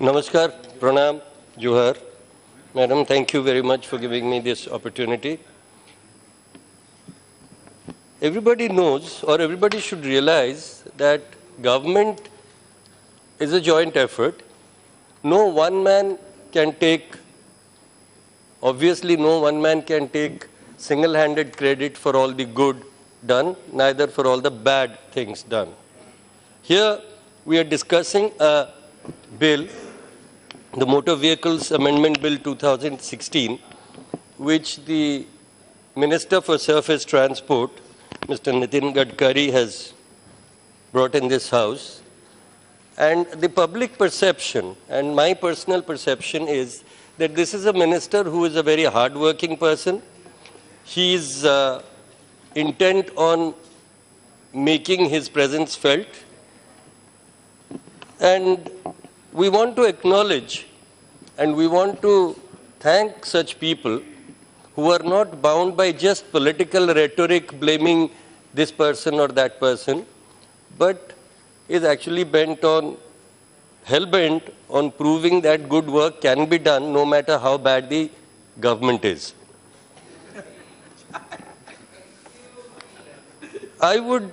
Namaskar, Pranam, Johar. Madam, thank you very much for giving me this opportunity. Everybody knows, or everybody should realize, that government is a joint effort. No one man can take, obviously no one man can take single-handed credit for all the good done, neither for all the bad things done. Here we are discussing a bill, the Motor Vehicles Amendment Bill 2016, which the Minister for Surface Transport, Mr. Nitin Gadkari, has brought in this House. And the public perception, and my personal perception, is that this is a minister who is a very hard-working person. He is intent on making his presence felt. And we want to acknowledge and we want to thank such people who are not bound by just political rhetoric blaming this person or that person, but is actually hell-bent on proving that good work can be done no matter how bad the government is. I would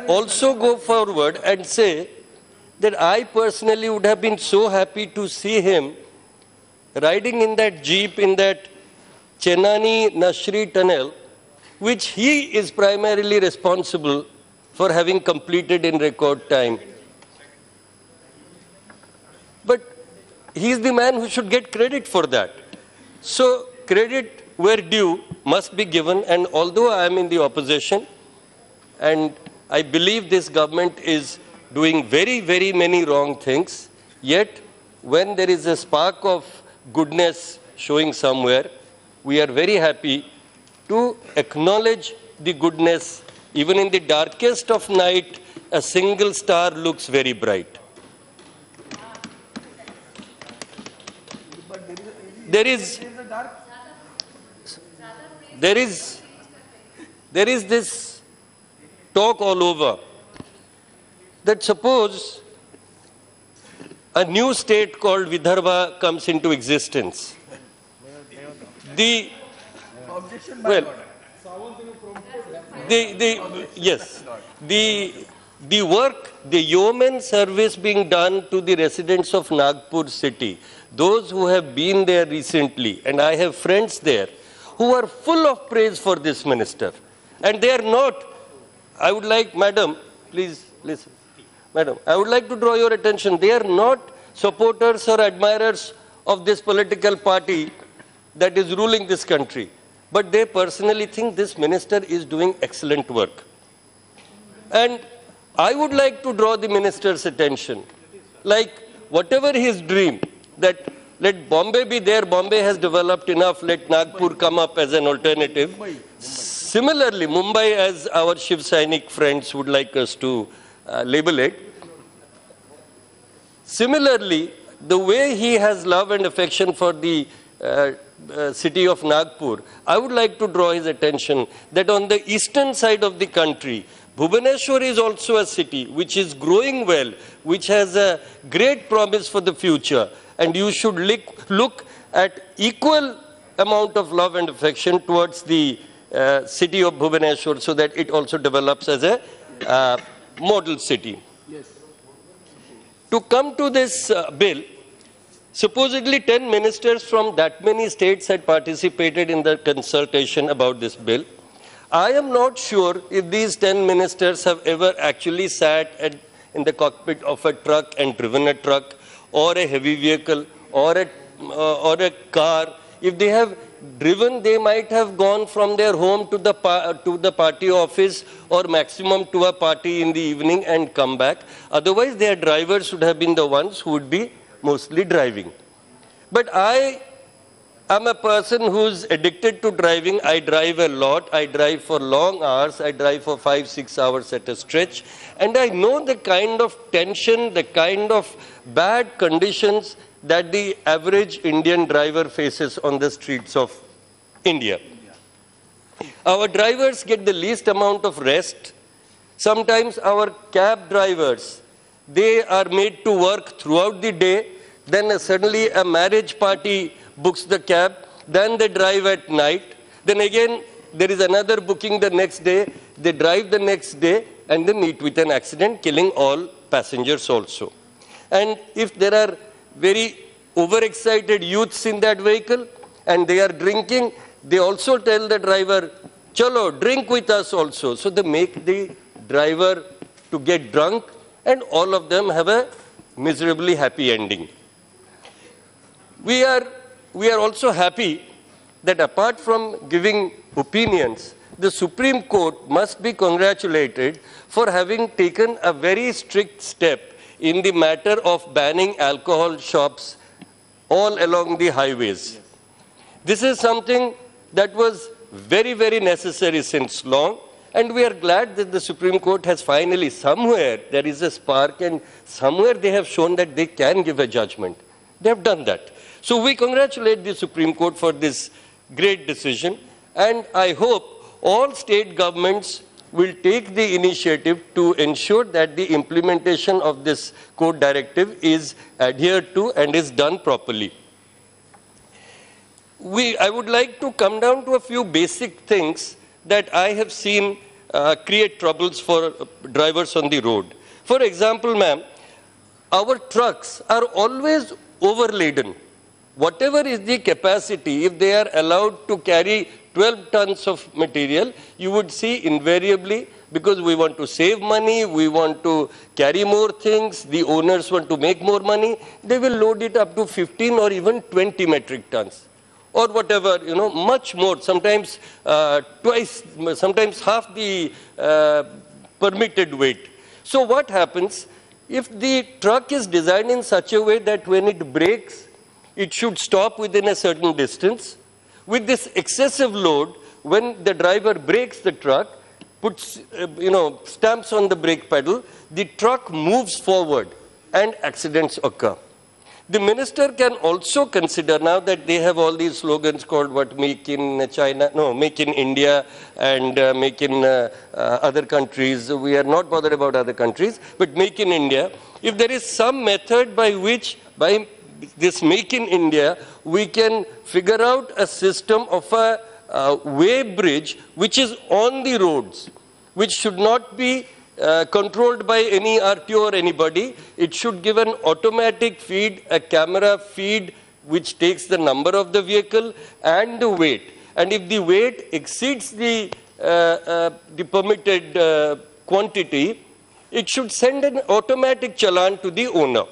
also go forward and say that I personally would have been so happy to see him riding in that jeep in that Chennai-Nashri tunnel, which he is primarily responsible for having completed in record time. But he is the man who should get credit for that. So credit where due must be given, and although I am in the opposition, and I believe this government is doing very, very many wrong things, yet when there is a spark of goodness showing somewhere, we are very happy to acknowledge the goodness. Even in the darkest of night, a single star looks very bright. There is this talk all over that suppose a new state called Vidarbha comes into existence. The work, the yeoman service being done to the residents of Nagpur city, those who have been there recently, and I have friends there, who are full of praise for this minister. And they are not, I would like, madam, please listen. Madam, I would like to draw your attention. They are not supporters or admirers of this political party that is ruling this country. But they personally think this minister is doing excellent work. And I would like to draw the minister's attention. Like whatever his dream, that let Bombay be there, Bombay has developed enough, let Nagpur come up as an alternative. Similarly, Mumbai, as our Shiv Sainik friends would like us to label it. Similarly, the way he has love and affection for the city of Nagpur, I would like to draw his attention that on the eastern side of the country, Bhubaneswar is also a city which is growing well, which has a great promise for the future. And you should look at equal amount of love and affection towards the city of Bhubaneswar so that it also develops as a model city. Yes. To come to this bill, supposedly 10 ministers from that many states had participated in the consultation about this bill. I am not sure if these 10 ministers have ever actually sat in the cockpit of a truck and driven a truck or a heavy vehicle or a car. If they have driven, they might have gone from their home to the party office or maximum to a party in the evening and come back. Otherwise, their drivers would have been the ones who would be mostly driving. But I am a person who's addicted to driving. I drive a lot. I drive for long hours. I drive for 5-6 hours at a stretch. And I know the kind of tension, the kind of bad conditions that the average Indian driver faces on the streets of India. Our drivers get the least amount of rest. Sometimes our cab drivers, they are made to work throughout the day then suddenly a marriage party books the cab, then they drive at night, then again there is another booking the next day, they drive the next day, and they meet with an accident, killing all passengers also. And if there are very overexcited youths in that vehicle and they are drinking, they also tell the driver, "Chalo, drink with us also." So they make the driver to get drunk, and all of them have a miserably happy ending. We are also happy that apart from giving opinions, the Supreme Court must be congratulated for having taken a very strict step in the matter of banning alcohol shops all along the highways. This is something that was very, very necessary since long, and we are glad that the Supreme Court has finally, somewhere there is a spark, and somewhere they have shown that they can give a judgment. They have done that. So we congratulate the Supreme Court for this great decision, and I hope all state governments will take the initiative to ensure that the implementation of this code directive is adhered to and is done properly. I would like to come down to a few basic things that I have seen create troubles for drivers on the road. For example, ma'am, our trucks are always overladen. Whatever is the capacity, if they are allowed to carry 12 tons of material, you would see invariably, because we want to save money, we want to carry more things, the owners want to make more money, they will load it up to 15 or even 20 metric tons. Or whatever, much more, sometimes twice, sometimes half the permitted weight. So what happens, if the truck is designed in such a way that when it brakes, it should stop within a certain distance. With this excessive load, when the driver brakes the truck, puts, stamps on the brake pedal, the truck moves forward and accidents occur. The minister can also consider, now that they have all these slogans called Make in China, no, Make in India and Make in other countries. We are not bothered about other countries, but Make in India. If there is some method by which, by this Make in India, we can figure out a system of a way bridge which is on the roads, which should not be controlled by any RTO or anybody. It should give an automatic feed, a camera feed, which takes the number of the vehicle and the weight. And if the weight exceeds the permitted quantity, it should send an automatic challan to the owner.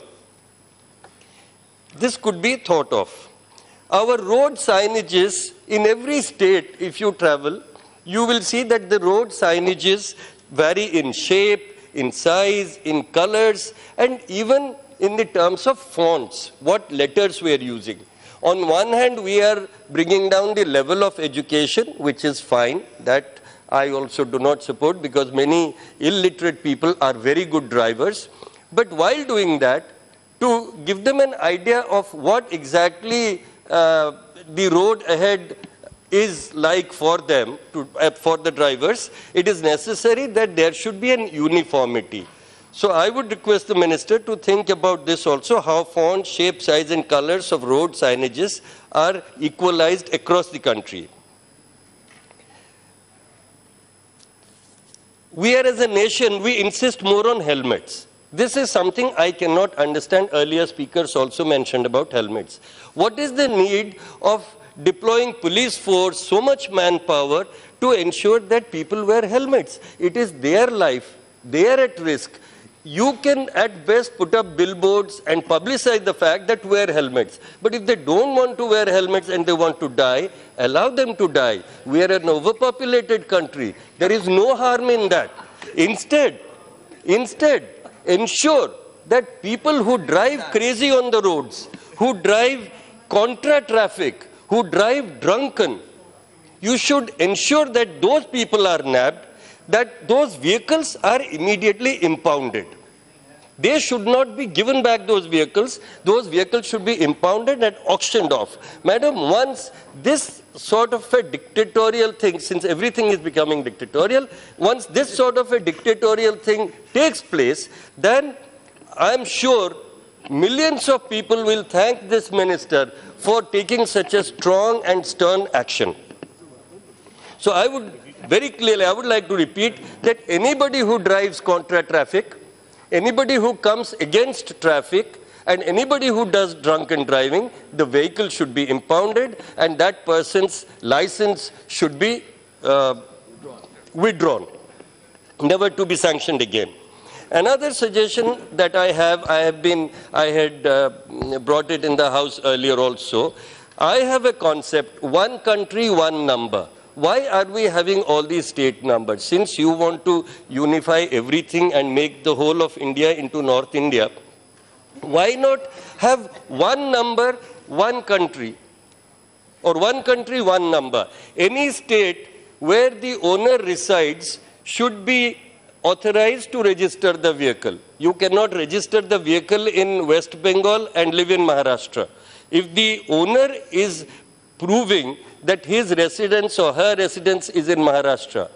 This could be thought of. Our road signages in every state, if you travel, you will see that the road signages vary in shape, in size, in colors, and even in the terms of fonts, what letters we are using. On one hand, we are bringing down the level of education, which is fine. That I also do not support, because many illiterate people are very good drivers. But while doing that, to give them an idea of what exactly the road ahead is like for them, for the drivers, it is necessary that there should be an uniformity. So I would request the minister to think about this also, how font, shape, size and colors of road signages are equalized across the country. We are, as a nation, we insist more on helmets. This is something I cannot understand. Earlier speakers also mentioned about helmets. What is the need of deploying police force, so much manpower, to ensure that people wear helmets? It is their life. They are at risk. You can at best put up billboards and publicize the fact that wear helmets. But if they don't want to wear helmets and they want to die, allow them to die. We are an overpopulated country. There is no harm in that. Instead, ensure that people who drive crazy on the roads, who drive contra traffic, who drive drunken, you should ensure that those people are nabbed, that those vehicles are immediately impounded. They should not be given back those vehicles. Those vehicles should be impounded and auctioned off. Madam, once this sort of a dictatorial thing, since everything is becoming dictatorial, once this sort of a dictatorial thing takes place, then I'm sure millions of people will thank this minister for taking such a strong and stern action. So I would very clearly, I would like to repeat that anybody who drives contra traffic, anybody who comes against traffic, and anybody who does drunken driving, the vehicle should be impounded and that person's license should be withdrawn, never to be sanctioned again. Another suggestion that I had brought it in the House earlier also. I have a concept, one country, one number. Why are we having all these state numbers? Since you want to unify everything and make the whole of India into North India, why not have one number, one country? Or one country, one number. Any state where the owner resides should be authorized to register the vehicle. You cannot register the vehicle in West Bengal and live in Maharashtra. If the owner is proving that his residence or her residence is in Maharashtra,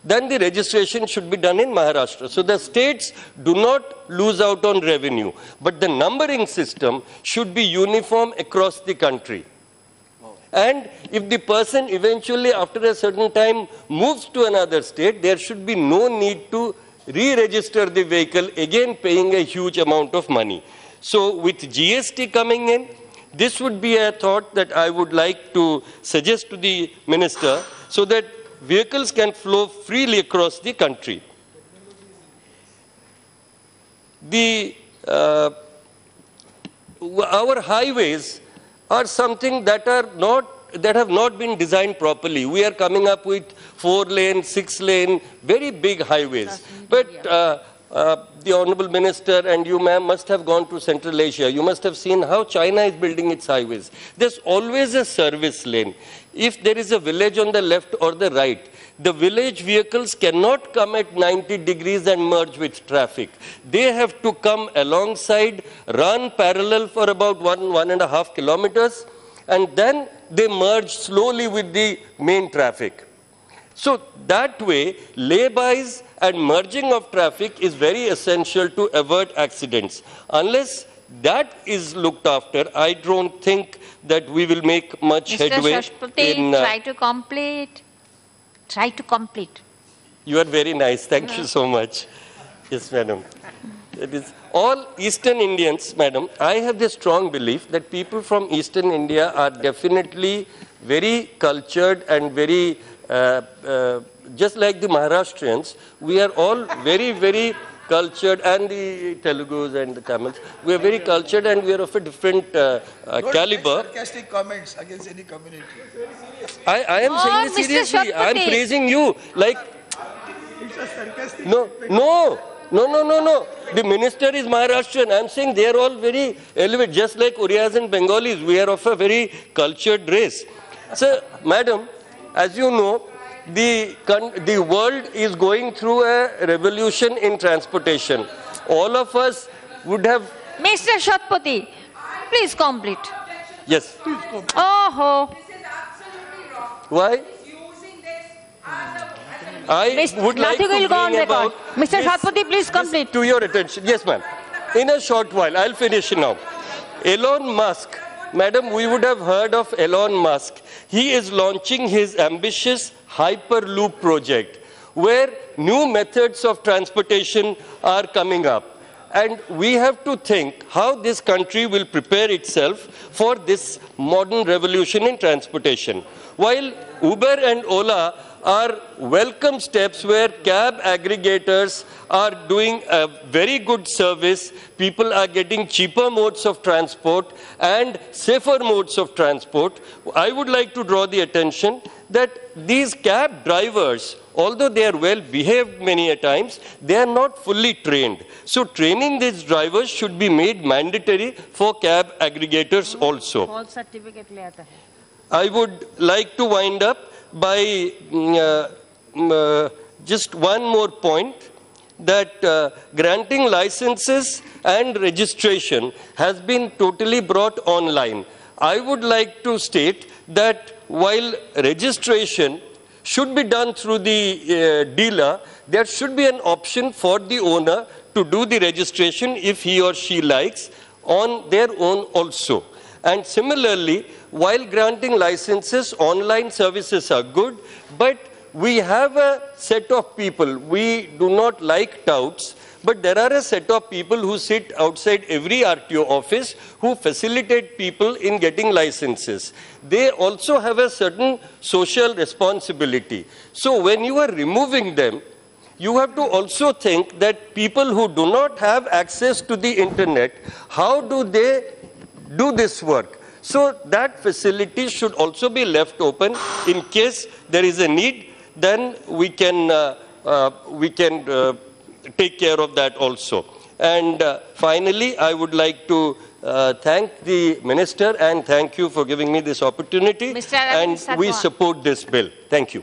then the registration should be done in Maharashtra. So the states do not lose out on revenue, but the numbering system should be uniform across the country. And if the person eventually, after a certain time, moves to another state, there should be no need to re-register the vehicle, again paying a huge amount of money. So with GST coming in, this would be a thought that I would like to suggest to the minister so that vehicles can flow freely across the country. Our highways are something that have not been designed properly. We are coming up with 4-lane, 6-lane, very big highways. But the Honorable Minister and you, ma'am, must have gone to Central Asia. You must have seen how China is building its highways. There's always a service lane. If there is a village on the left or the right, the village vehicles cannot come at 90 degrees and merge with traffic. They have to come alongside, run parallel for about 1.5 kilometers, and then they merge slowly with the main traffic. So that way, lay-bys and merging of traffic is very essential to avert accidents. Unless that is looked after, I don't think that we will make much headway. Mr. Satpathy, try to complete. Try to complete. You are very nice. Thank you so much. Yes, madam. It is all Eastern Indians, madam. I have this strong belief that people from Eastern India are definitely very cultured and very, just like the Maharashtrians, we are all very, very cultured, and the Telugus and the Tamils. We are very cultured and we are of a different caliber. Sarcastic comments against any community. I am saying this seriously. I am praising you. Like, It's a sarcastic no. The minister is Maharashtrian. I am saying they are all very elevated, just like Orias and Bengalis. We are of a very cultured race. So, madam, as you know, the world is going through a revolution in transportation. All of us would have... Mr. Satpathy, please complete. Yes. Oh. This is absolutely wrong. Why? He's using this as a I would like to bring about Mr. Satpathy, please complete. to your attention. Yes, ma'am. In a short while, I'll finish now. Elon Musk. Madam, we would have heard of Elon Musk. He is launching his ambitious Hyperloop project, where new methods of transportation are coming up. And we have to think how this country will prepare itself for this modern revolution in transportation. While Uber and Ola are welcome steps where cab aggregators are doing a very good service, people are getting cheaper modes of transport and safer modes of transport, I would like to draw the attention that these cab drivers, although they are well behaved many a times, they are not fully trained. So training these drivers should be made mandatory for cab aggregators also. I would like to wind up by just one more point, that granting licenses and registration has been totally brought online. I would like to state that while registration should be done through the dealer, there should be an option for the owner to do the registration if he or she likes. on their own also. And similarly, while granting licenses, online services are good, but we have a set of people. We do not like touts, but there are a set of people who sit outside every RTO office who facilitate people in getting licenses. They also have a certain social responsibility. So when you are removing them, you have to also think that people who do not have access to the internet, how do they do this work? So that facility should also be left open in case there is a need. Then we can take care of that also. And finally, I would like to thank the Minister and thank you for giving me this opportunity. Mr. Arvind And we Satwa. support this bill. Thank you.